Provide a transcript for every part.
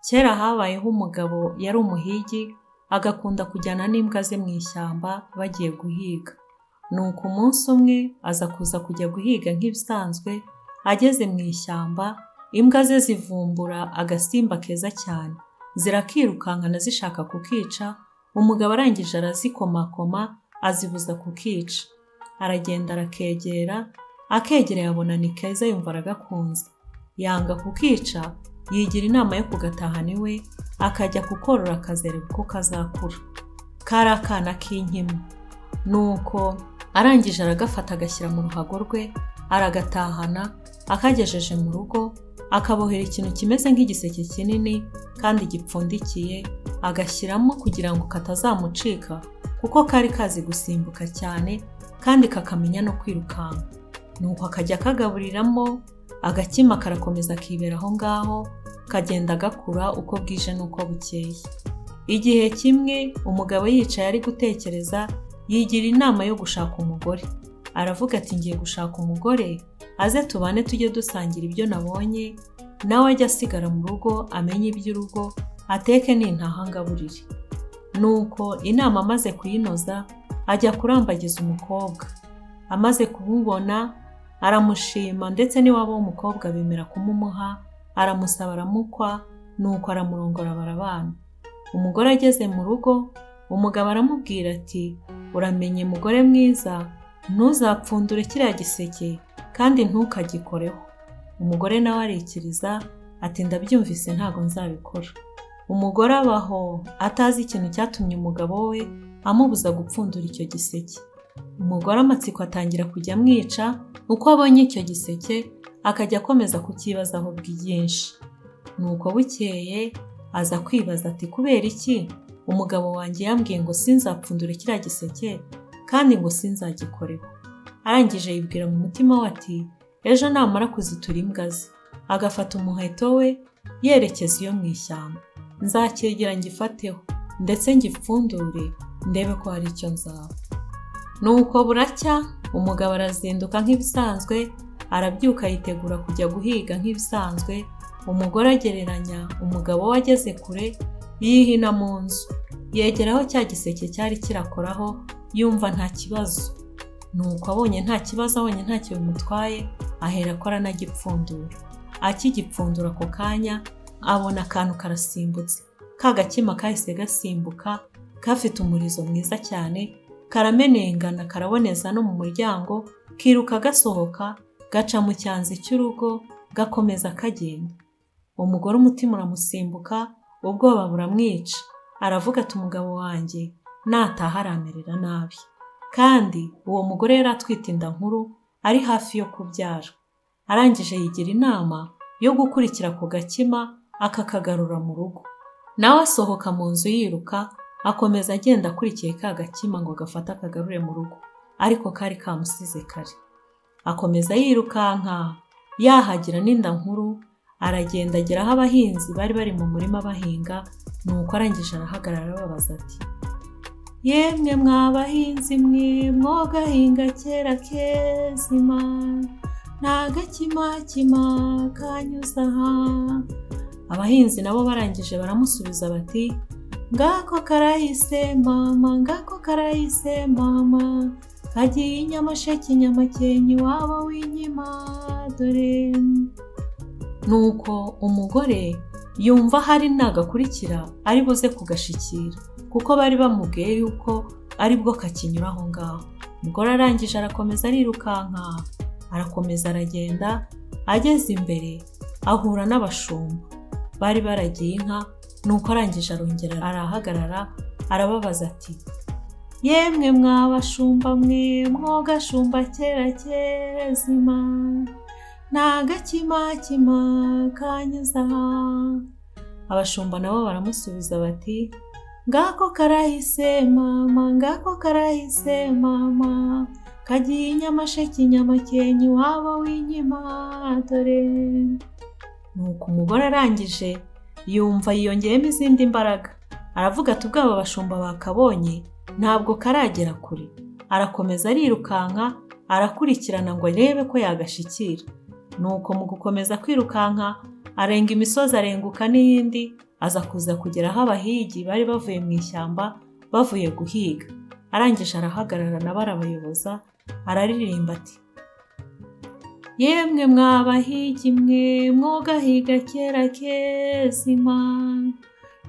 Kera habayeho umugabo yari umuhigi, agakunda kujyana n'imbwa ze mu ishyamba bagiye guhiga. Nuko umunsi umwe aza kuza kujya guhiga nk'ibisanzwe, ageze mu ishyamba, imbwa ze zivumbura agasimba keza cyane. Zirakirukankana zishaka kukica, umugabo arangije arazikomakoma, azibuza kukica. Aragenda arakegera, akegereye abona ni keza yumva aragakunze. Yanga kukica, yigira inama yo kugatahana iwe, akajya kukorora akazerera uko kazakura. Kari akana k'inkima. Nuko arangije aragafata agashyira mu ruhago rwe, aragatahana, akagejeje mu rugo, akabohera ikintu kimeze nk'igiseke kinini kandi gipfundikiye, agashyiramo kugira ngo katazamucika, kuko kari kazi gusimbuka cyane kandi kakamenya no kwirukanka. Nuko akajya kagaburiramo, agakima karakomeza kibera aho ngaho, kagenda gakura uko bwije n'uko bukeye. Igihe kimwe umugabo yicaye ari gutekereza, yigira inama yo gushaka umugore. Aravuga ati ngiye gushaka umugore, aze tubane tujye dusangira ibyo nabonye, nawe ajya asigara mu rugo amenye iby'urugo, ateke n'intahangaburire. Nuko inama amaze kuyinoza, ajya kurambagiza umukobwa. Amaze kumubona, aramushima ndetse n'iwabo w'umukobwa bemera kumumuha, aramusaba aramukwa, nuko aramurongora barabana. Umugore ageze mu rugo, umugabo aramubwira ati uramenye mugore mwiza, ntuzapfundure kiriya giseke kandi ntukagikoreho. Umugore nawe arikiriza ati ndabyumvise ntago nzabikora. Umugore abaho atazi ikintu cyatumye umugabo we amubuza gupfundura icyo giseke. Umugore amatsiko atangira kujya amwica, uko abonye icyo giseke akajya akomeza kukibazaho byinshi. Nuko bukeye aza kwibaza ati kubera iki umugabo wanjye yambwiye ngo sinzapfundure kiriya giseke kandi ngo sinzagikoreho. Arangije yibwira mu mutima we ati ejo namara kuzitura imbwa ze, agafata umuheto we yerekeza iyo mu ishyamba, nzakegera ngifateho ndetse ngipfundure ndebe ko hari icyo nzaba. Nuko buracya umugabo arazinduka nk'ibisanzwe, arabyuka yitegura kujya guhiga nk'ibisanzwe. Umugore agereranya umugabo we ageze kure, yihina mu nzu, yegeraho cya giseke cyari kirakoraho, yumva nta kibazo. Nuko abonye nta kibazo, abonye ntacyo bimutwaye, ahera ko aranagipfundura. Akigipfundura ako kanya, abona akantu karasimbutse. Ka gakima kahise gasimbuka, gafite umurizo mwiza cyane, karamenengana karaboneza no mu muryango, kiruka gasohoka, gaca mu cyanzi cy'urugo, gakomeza kagenda. Umugore umutima uramusimbuka, ubwoba buramwica. Aravuga ati umugabo wanjye nataha aramerera nabi. Kandi uwo mugore yari atwite inda nkuru, ari hafi yo kubyara. Arangije yigira inama yo gukurikira ku gakima akakagarura mu rugo. Nawe asohoka mu nzu yiruka, akomeza agenda akurikiye ka gakima ngo gafate akagarure mu rugo, ariko kari kamusize kare. Akomeza yirukanka, yahagira n'inda nkuru, aragenda agera aho abahinzi bari bari mu murima bahinga. Nuko arangije arahagarara arababaza ati yemwe mwabahinzi mwe mwogahinga kera kezima, nta gakima kanyuze aha. Abahinzi nabo barangije baramusubiza bati ngako karahise mama, ngako karahise mama, kagiye inyamasheke inyamakenke iwabo w'inkima dore. Nuko umugore yumva hari nagakurikira ari buze kugashikira, kuko bari bamubwiye yuko ari bwo kakinyura aho ngaho. Umugore arangije arakomeza arirukanka, arakomeza aragenda, ageze imbere ahura n'abashumba bari baragiye inka. Nuko arangije arongera arahagarara arababaza ati yemwe mwabashumba mwe mwogashumba kera kezima, nta gakima kanyuze aha. Abashumba nabo baramusubiza bati ngako karahise mama, ngako karahise mama, kagiye inyamasheke inyamakenke iwabo w'inkima dore. Nuko umugore arangije yumva yiyongeyemo izindi mbaraga, aravuga ati ubwo aba bashumba bakabonye ntabwo karagera kure. Arakomeza arirukanka, arakurikirana ngo arebe ko yagashikira. Nuko mu gukomeza kwirukanka arenga imisozi arenguka n'iyindi, aza kuza kugera aho abahigi bari bavuye mu ishyamba bavuye guhiga. Arangije arahagarara nabo arabayoboza, araririmba ati: yemwe mwabahigi mwe mwogahiga kera kezima,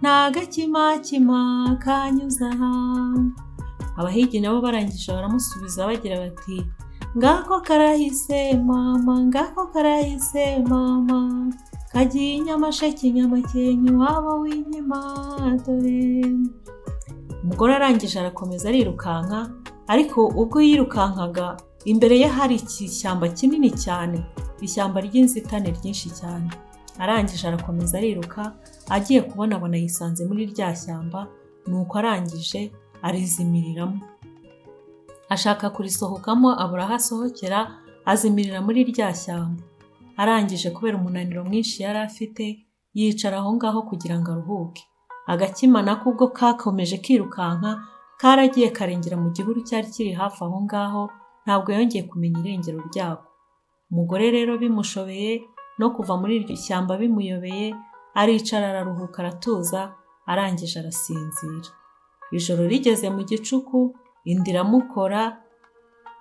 nta gakimakima kanyuza aha. Abahigi nabo barangije baramusubiza bagira bati: ngako karahise mama, ngako karahise mama, kagiye Nyamasheke Nyamakenke iwabo w'inkima dore. Umugore arangije arakomeza arirukanka, ariko ubwo yirukankaga imbere ye hari ishyamba kinini cyane, ishyamba ry'inzitane ryinshi cyane. Arangije arakomeza ariruka, agiye kubona yisanze muri rya shyamba, nuko arangije arizimiriramo. Ashaka kurisohokamo abura aho asohokera, azimirira muri rya shyamba. Arangije kubera umunaniro mwinshi yari afite, yicara aho ngaho kugira ngo aruhuke. Agakima nako ubwo kakomeje kirukanka, karagiye karengera mu gihuru cyari kiri hafi aho ngaho, ntabwo yongeye kumenya irengero ryako. Umugore rero bimushobeye no kuva muri iryo shyamba bimuyobeye, aricara araruhuka aratuza, arangije arasinzira. Ijoro rigeze mu gicuku, inda iramukora,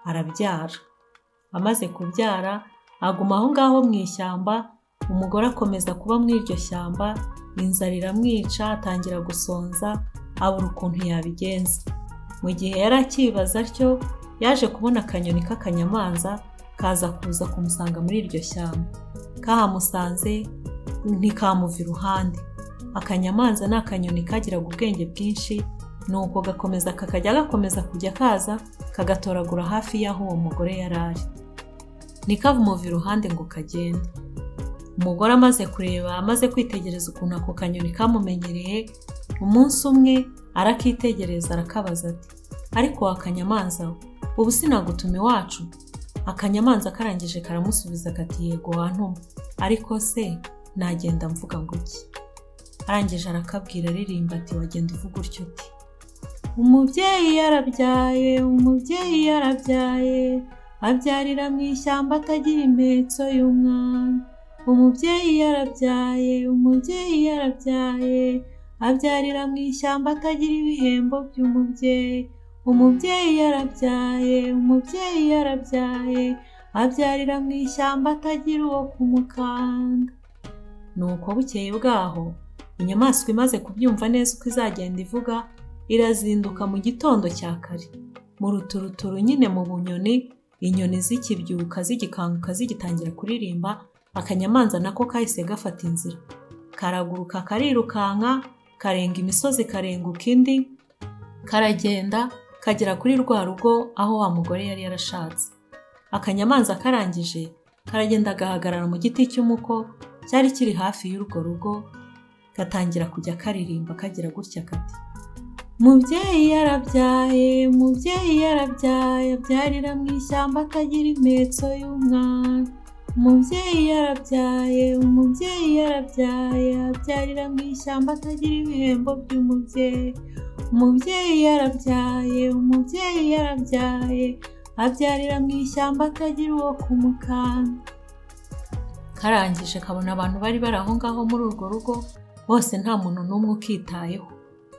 arabyara. Amaze kubyara aguma aho ngaho mu ishyamba. Umugore akomeza kuba muri iryo shyamba, inzara iramwica, atangira gusonza, abura ukuntu yabigenza. Mu gihe yari akibaza atyo, yaje kubona akanyoni k'akanyamanza kaza kuza kumusanga muri iryo shyamba. Kahamusanze ntikamuva iruhande. Akanyamanza ni akanyoni kagiraga ubwenge bwinshi, nuko gakomeza gakomeza kujya kaza kagatoragura hafi y'aho uwo mugore yari ari. Ntikavumuva iruhande ngo kagende. Umugore amaze kureba, amaze kwitegereza ukuntu ako kanyoni kamumenyereye, umunsi umwe arakitegereza arakabaza ati: ariko wa kanyamanza, ubu sinagutuma iwacu? Akanyamanza karangije karamusubiza kati: yego wantuma, ariko se nagenda mvuga ngo iki? Arangije arakabwira aririmba ati: wagenda uvuga utyo uti: umubyeyi yarabyaye, umubyeyi yarabyaye, abyarira mu ishyamba atagira impetso y'umwana. Umubyeyi yarabyaye, umubyeyi yarabyaye, abyarira mu ishyamba atagira ibihembo by'umubyeyi. Umubyeyi yarabyaye, umubyeyi yarabyaye, abyarira mu ishyamba atagira uwo kumukanda. Nuko bukeye bwaho, inyamaswa imaze kubyumva neza uko izagenda ivuga, irazinduka mu gitondo cya kare. Mu ruturuturu nyine mu bunyoni, inyoni zikibyuka zigikanguka zigitangira kuririmba, akanyamanza nako kahise gafata inzira. Karaguruka karirukanka, karenga imisozi karenguka indi, karagenda kagera kuri rwa rugo aho wa mugore yari yarashatse. Akanyamanza karangije, karagenda gahagarara mu giti cy'umuko cyari kiri hafi y'urwo rugo, gatangira kujya karirimba kagira gutya kati: umubyeyi yarabyaye, umubyeyi yarabyaye, abyarira mu ishyamba atagira impetso y'umwana. Umubyeyi yarabyaye, umubyeyi yarabyaye, abyarira mu ishyamba atagira ibihembo by'umubyeyi. Umubyeyi yarabyaye, umubyeyi yarabyaye, abyarira mu ishyamba atagira uwo kumukanda. Karangije kabona abantu bari bari aho ngaho muri urwo rugo, bose nta muntu n'umwe ukitayeho.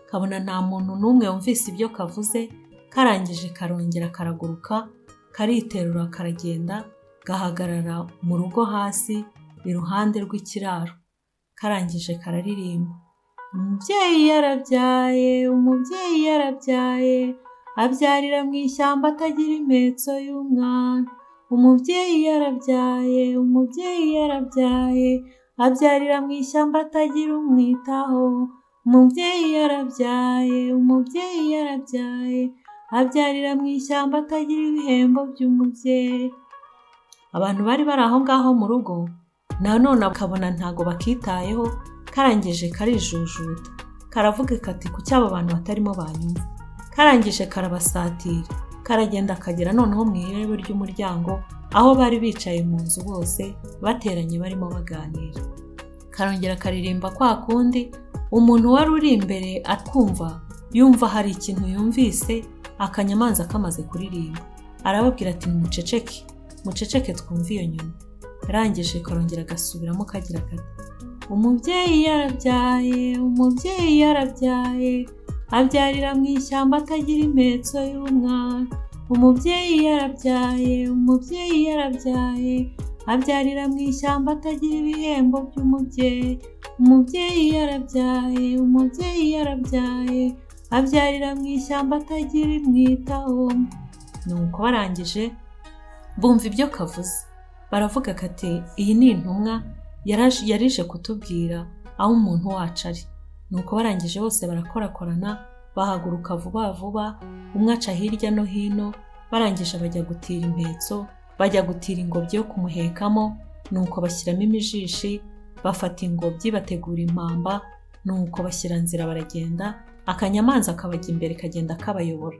Kabona nta muntu n'umwe wumvise ibyo kavuze. Karangije karongera karaguruka, kariterura karagenda, gahagarara mu rugo hasi iruhande rw'ikiraro. Karangije kararirimba: umubyeyi yarabyaye, umubyeyi yarabyaye, abyarira mu ishyamba atagira impetso y'umwana. Umubyeyi yarabyaye, umubyeyi yarabyaye, abyarira mu ishyamba atagira umwitaho. Umubyeyi yarabyaye, umubyeyi yarabyaye, abyarira mu ishyamba atagira ibihembo by'umubyeyi. Abantu bari bari aho ngaho mu rugo nanone bakabona ntago bakitayeho. Karangije karijujuta, karavuga kati: kuki aba bantu batarimo banyumva? Karangije karabasatira, karagenda kagera noneho mu irebe ry'umuryango aho bari bicaye mu nzu bose bateranye barimo baganira. Karongera karirimba kwa kundi umuntu wari uri imbere atwumva yumva hari ikintu yumvise. Akanyamanza kamaze kuririmba arababwira ati: muceceke, muceceke twumve iyo nyoni. Arangije karongera gasubiramo kagira kati: umubyeyi yarabyaye, umubyeyi yarabyaye, abyarira mu ishyamba atagira impetso y'umwana. Umubyeyi yarabyaye, umubyeyi yarabyaye, abyarira mu ishyamba atagira ibihembo by'umubyeyi. Umubyeyi yarabyaye, umubyeyi yarabyaye, abyarira mu ishyamba atagira imwitaho. Nuko barangije bumva ibyo kavuze, baravuga kati iyi ni intumwa yarije kutubwira aho umuntu wacu ari. Nuko barangije bose barakorakorana, bahaguruka vuba vuba, umwe aca hirya no hino, barangije bajya gutira impetso, bajya gutira ingobyi yo kumuhekamo. Nuko bashyiramo imijishi, bafata ingobyi, bategura impamba, nuko bashyira nzira baragenda. Akanyamanza kabajya imbere kagenda kabayobora,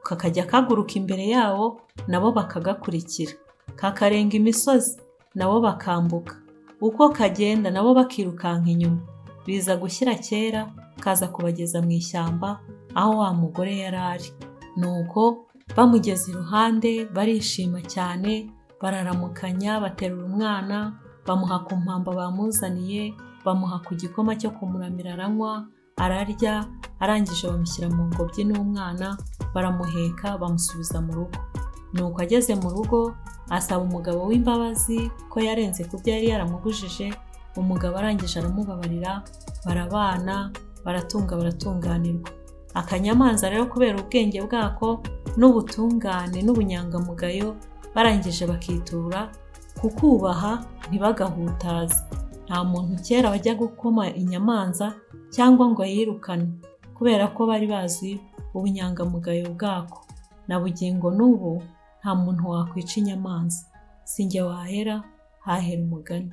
kakajya kaguruka imbere yabo, nabo bakagakurikira, kakarenga imisozi, nabo bakambuka. Uko kagenda nabo bakirukanka inyuma, biza gushyira kera kaza kubageza mu ishyamba aho wa mugore yari ari. Nuko bamugeze iruhande barishima cyane, bararamukanya, baterura umwana, bamuha ku mpamba bamuzaniye, bamuha ku gikoma cyo kumuramira, aranywa, ararya. Arangije bamushyira mu ngobyi n'umwana, baramuheka, bamusubiza mu rugo. Nuko ageze mu rugo asaba umugabo w'imbabazi ko yarenze ku byo yari yaramubujije. Umugabo arangije aramubabarira, barabana, baratunga, baratunganirwa. Akanyamanza rero kubera ubwenge bwako n'ubutungane n'ubunyangamugayo, barangije bakitura kukubaha ntibagahutaze. Nta muntu kera wajya gukoma inyamanza cyangwa ngo ayirukane, kubera ko bari bazi ubunyangamugayo bwako. Na bugingo n'ubu nta muntu wakwica inyamanza. Sinjye wahera hahera umugani.